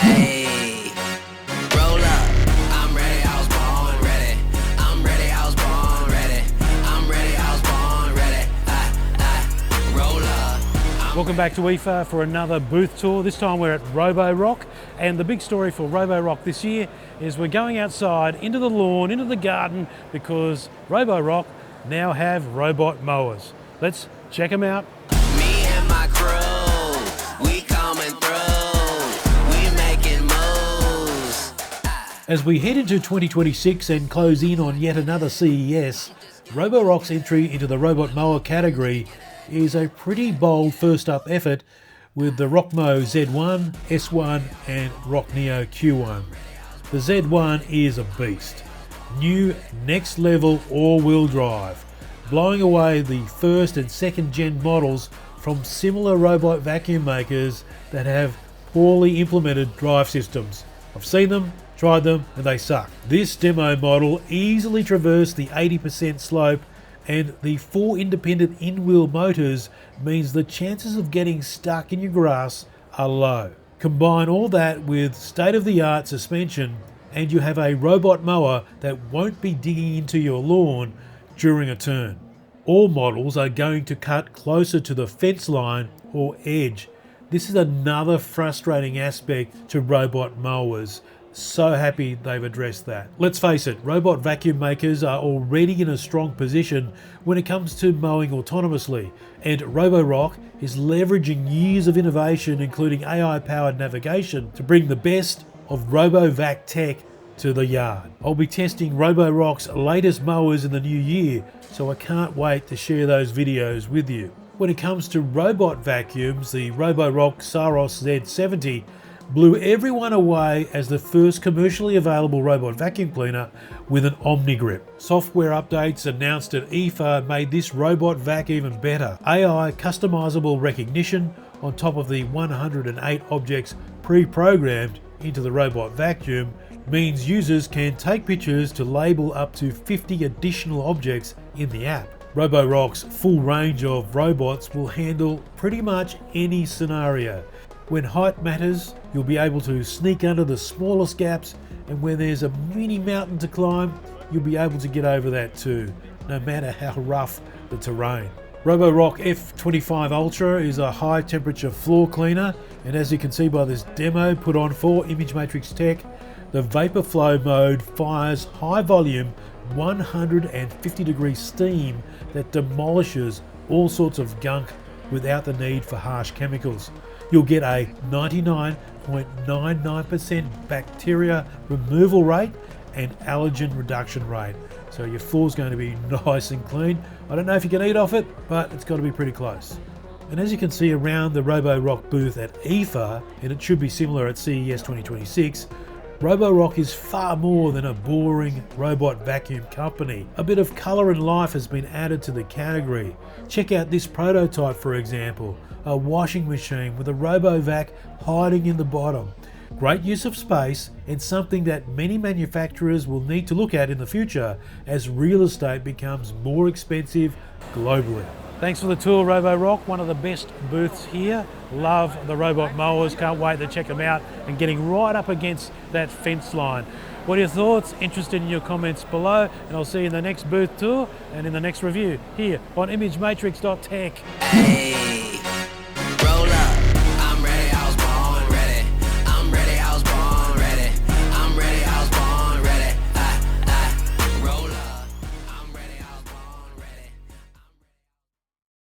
Hey, roll up. I'm ready, I was born ready. I'm ready, I was born ready. I'm ready, I was born ready. Roll up. Welcome back to IFA for another booth tour. This time we're at Roborock, and the big story for Roborock this year is we're going outside into the lawn, into the garden, because Roborock now have robot mowers. Let's check them out. Me and my crew, we coming through. We making moves. As we head into 2026 and close in on yet another CES, Roborock's entry into the robot mower category is a pretty bold first up effort with the Rockmo Z1, S1 and Rock Neo Q1. The Z1 is a beast. New next level all-wheel drive, blowing away the first and second gen models from similar robot vacuum makers that have poorly implemented drive systems. I've seen them, tried them, and they suck. This demo model easily traversed the 80% slope, and the 4 independent in-wheel motors means the chances of getting stuck in your grass are low. Combine all that with state-of-the-art suspension and you have a robot mower that won't be digging into your lawn during a turn. All models are going to cut closer to the fence line or edge. This is another frustrating aspect to robot mowers. So happy they've addressed that. Let's face it, robot vacuum makers are already in a strong position when it comes to mowing autonomously, and Roborock is leveraging years of innovation, including AI-powered navigation, to bring the best of RoboVac tech to the yard. I'll be testing Roborock's latest mowers in the new year, so I can't wait to share those videos with you. When it comes to robot vacuums, the Roborock Saros Z70 blew everyone away as the first commercially available robot vacuum cleaner with an OmniGrip. Software updates announced at IFA made this robot vac even better. AI customizable recognition on top of the 108 objects pre-programmed into the robot vacuum means users can take pictures to label up to 50 additional objects in the app. Roborock's full range of robots will handle pretty much any scenario. When height matters, you'll be able to sneak under the smallest gaps, and when there's a mini mountain to climb, you'll be able to get over that too, no matter how rough the terrain. Roborock F25 Ultra is a high temperature floor cleaner, and as you can see by this demo put on for Image Matrix Tech, the vapor flow mode fires high volume 150 degree steam that demolishes all sorts of gunk without the need for harsh chemicals. You'll get a 99.99% bacteria removal rate and allergen reduction rate. So your floor's going to be nice and clean. I don't know if you can eat off it, but it's got to be pretty close. And as you can see around the Roborock booth at IFA, and it should be similar at CES 2026, Roborock is far more than a boring robot vacuum company. A bit of colour and life has been added to the category. Check out this prototype, for example, a washing machine with a RoboVac hiding in the bottom. Great use of space, and something that many manufacturers will need to look at in the future as real estate becomes more expensive globally. Thanks for the tour, Roborock, one of the best booths here. Love the robot mowers, can't wait to check them out, and getting right up against that fence line. What are your thoughts? Interested in your comments below, and I'll see you in the next booth tour and in the next review here on ImageMatrix.tech. Hey.